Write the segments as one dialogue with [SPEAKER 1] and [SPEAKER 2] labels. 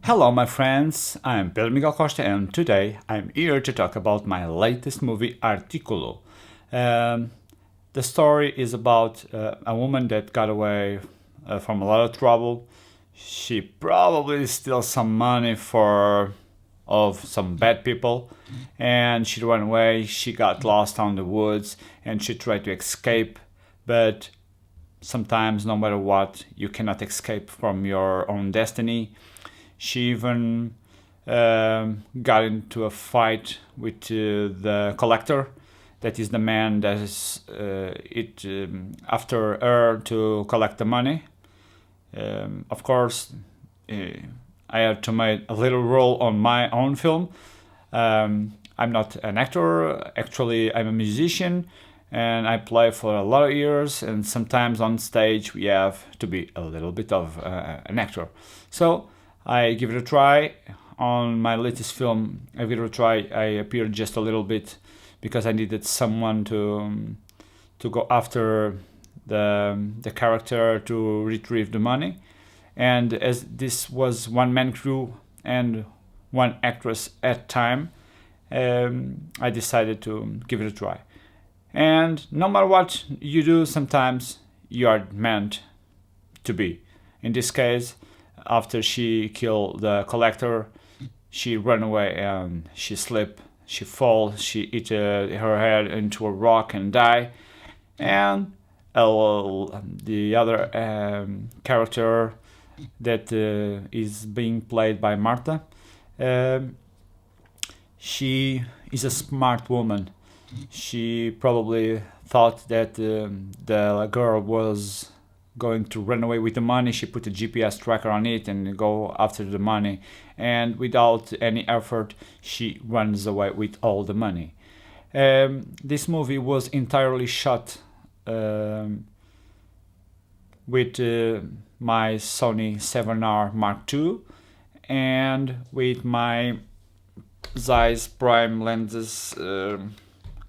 [SPEAKER 1] Hello, my friends. I'm Pedro Miguel Costa, and today I'm here to talk about my latest movie, Articulo. Um, the story is about a woman that got away from a lot of trouble. She probably stole some money for of some bad people, and she ran away. She got lost on the woods, and she tried to escape, but sometimes, no matter what, you cannot escape from your own destiny. She even got into a fight with the collector, that is the man that is after her to collect the money. Of course, uh, I had to make a little role on my own film. I'm not an actor. Actually, I'm a musician, and I play for a lot of years. And sometimes on stage, we have to be a little bit of an actor. So I give it a try. On my latest film, I give it a try. I appeared just a little bit because I needed someone to go after the character to retrieve the money. And as this was one man crew and one actress at time, I decided to give it a try. And no matter what you do, sometimes you are meant to be. In this case, after she killed the collector, she ran away and she slipped, she fall, she hit her head into a rock and die. And the other character that is being played by Marta, um, she is a smart woman. She probably thought that the girl was going to run away with the money. She put a GPS tracker on it and go after the money, and without any effort, she runs away with all the money. This movie was entirely shot with my Sony 7R Mark II and with my Zeiss Prime lenses,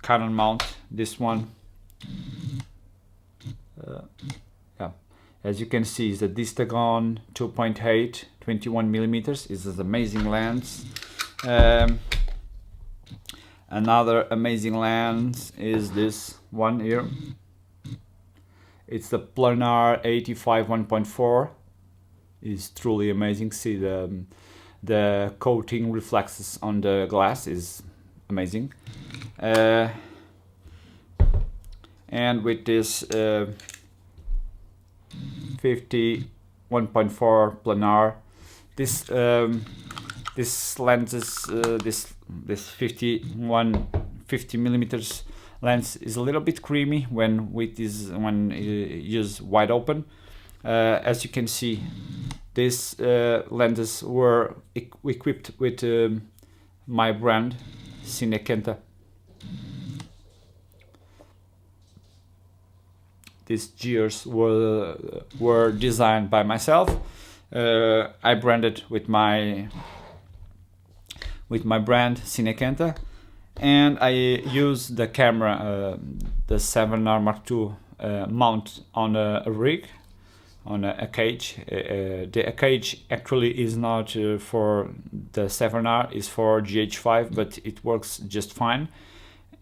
[SPEAKER 1] Canon mount. This one, yeah, as you can see, is a Distagon 2.8 21 millimeters. Is an amazing lens. Another amazing lens is this one here. It's the Planar 85 1.4. Is truly amazing. See the coating reflexes on the glass is amazing. And with this 50 1.4 planar, this lens is this 50 millimeters lens is a little bit creamy when used wide open. As you can see, these lenses were equipped with my brand Cinekenta. These gears were designed by myself. I branded with my brand Cinekenta, and I use the camera, the 7R Mark II, mount on a rig, on a cage. The cage actually is not for the 7R, is for GH5, but it works just fine.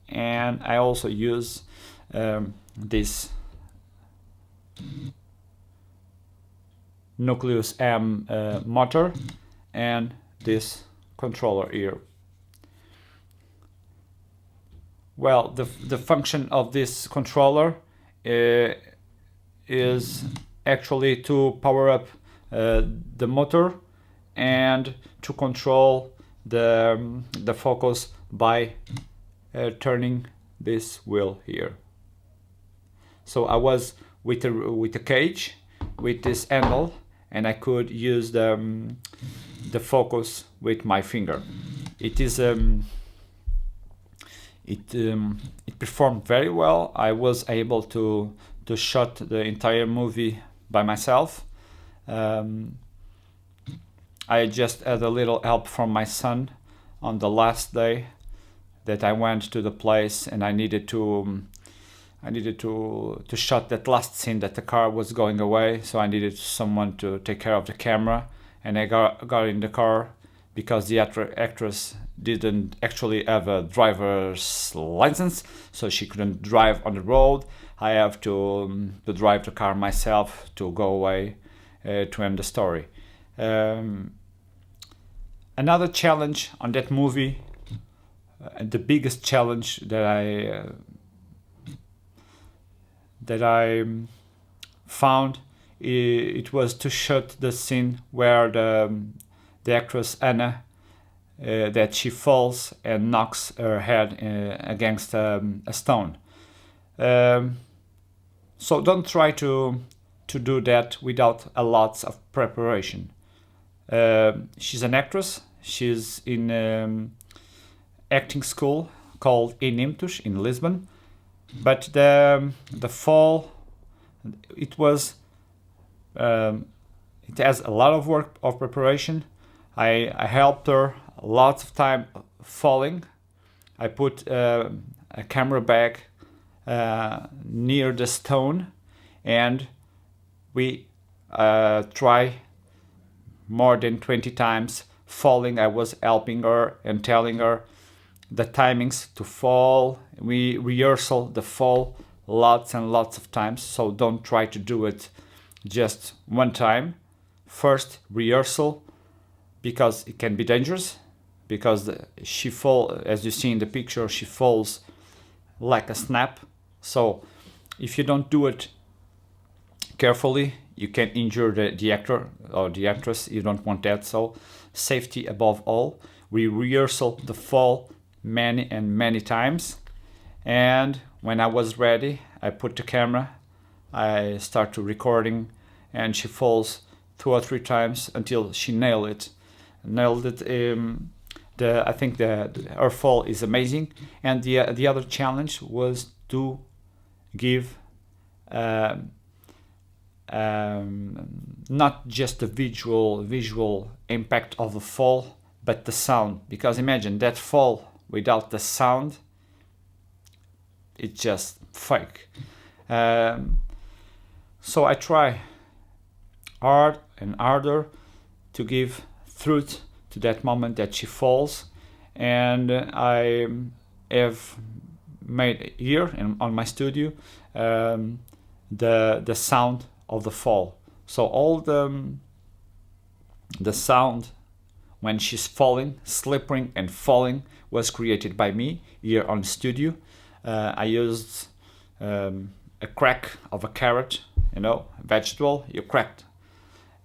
[SPEAKER 1] And I also use this Nucleus M motor and this controller here. Well, the function of this controller is actually to power up the motor and to control the focus by turning this wheel here. So I was with a cage with this handle, and I could use the focus with my finger. It performed very well. I was able to shot the entire movie by myself. I just had a little help from my son on the last day that I went to the place, and I needed to shot that last scene that the car was going away. So I needed someone to take care of the camera, and I got in the car because the actress didn't actually have a driver's license, so she couldn't drive on the road. I have to drive the car myself to go away to end the story. Another challenge on that movie, the biggest challenge that I found, it was to shoot the scene where the actress Anna, that she falls and knocks her head against a stone. So don't try to do that without a lot of preparation. She's an actress. She's in acting school called Inimtus in Lisbon. But the fall, it has a lot of work of preparation. I helped her a lot of time falling. I put a camera bag near the stone, and we try more than 20 times falling. I was helping her and telling her the timings to fall. We rehearsal the fall lots and lots of times, so don't try to do it just one time. First rehearsal, because it can be dangerous, because she fall, as you see in the picture, she falls like a snap. So if you don't do it carefully, you can injure the actor or the actress. You don't want that. So safety above all. We rehearsal the fall many and many times, and when I was ready, I put the camera, I start to recording, and she falls 2 or 3 times until she nailed it. I think her fall is amazing. And the other challenge was to give not just the visual impact of the fall, but the sound. Because imagine that fall without the sound, it's just fake. So I try hard and harder to give truth to that moment that she falls, and I have made here on my studio the sound of the fall. So all the sound when she's falling, slipping and falling was created by me here on the studio. I used a crack of a carrot, vegetable, you cracked.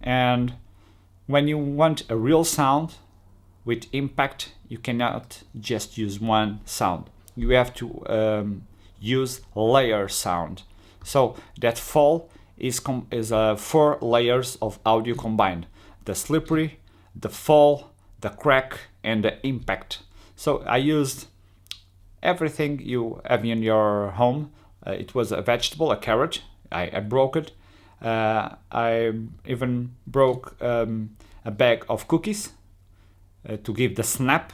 [SPEAKER 1] And when you want a real sound with impact, you cannot just use one sound. You have to use layer sound. So that fall is 4 layers of audio combined: the slippery, the fall, the crack, and the impact. So I used everything you have in your home. It was a vegetable, a carrot. I broke it. I even broke a bag of cookies to give the snap,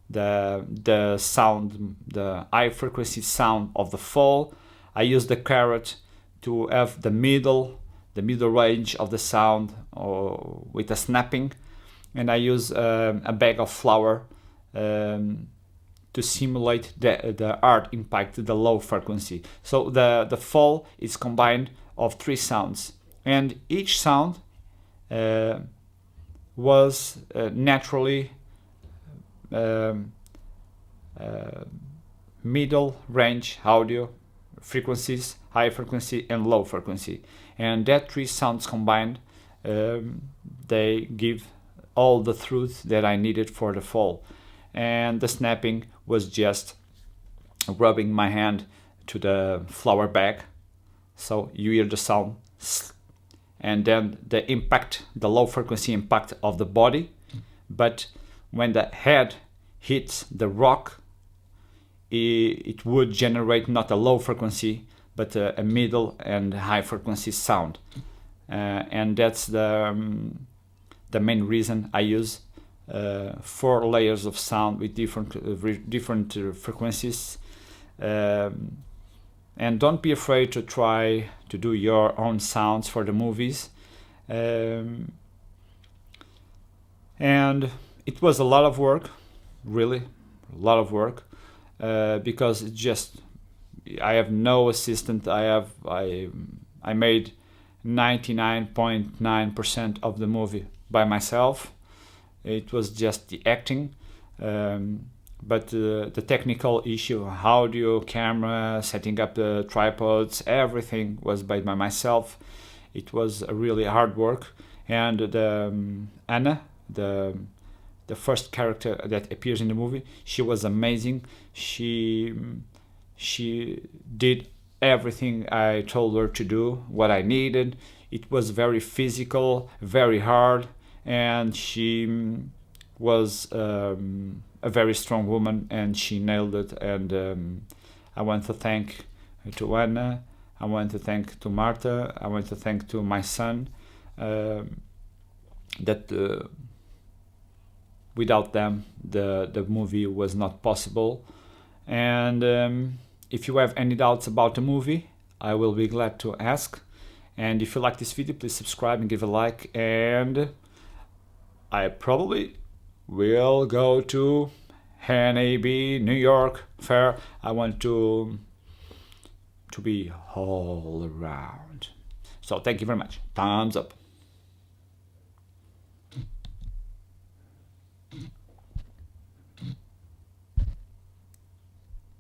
[SPEAKER 1] the sound, the high frequency sound of the fall. I used the carrot to have the middle range of the sound with the snapping, and I use a bag of flour to simulate the hard impact, the low frequency. So the fall is combined of 3 sounds, and each sound was naturally middle range audio frequencies, high frequency and low frequency, and that 3 sounds combined, they give all the truth that I needed for the fall. And the snapping was just rubbing my hand to the flour bag, so you hear the sound, and then the impact, the low frequency impact of the body. But when the head hits the rock, it would generate not a low frequency but a middle and high frequency sound, and that's the main reason I use 4 layers of sound with different frequencies. And don't be afraid to try to do your own sounds for the movies. And it was a lot of work, really, a lot of work, because it just I have no assistant. I made 99.9% of the movie by myself. It was just the acting, but the technical issue, audio, camera, setting up the tripods, everything was by myself. It was a really hard work, and Anna, the first character that appears in the movie, she was amazing. She did everything I told her to do, what I needed. It was very physical, very hard, and she was a very strong woman, and she nailed it. And I want to thank to Anna. I want to thank to Marta. I want to thank to my son. That without them, the movie was not possible. And if you have any doubts about the movie, I will be glad to ask. And if you like this video, please subscribe and give a like. And I probably will go to NAB New York Fair. I want to be all around. So thank you very much. Thumbs up.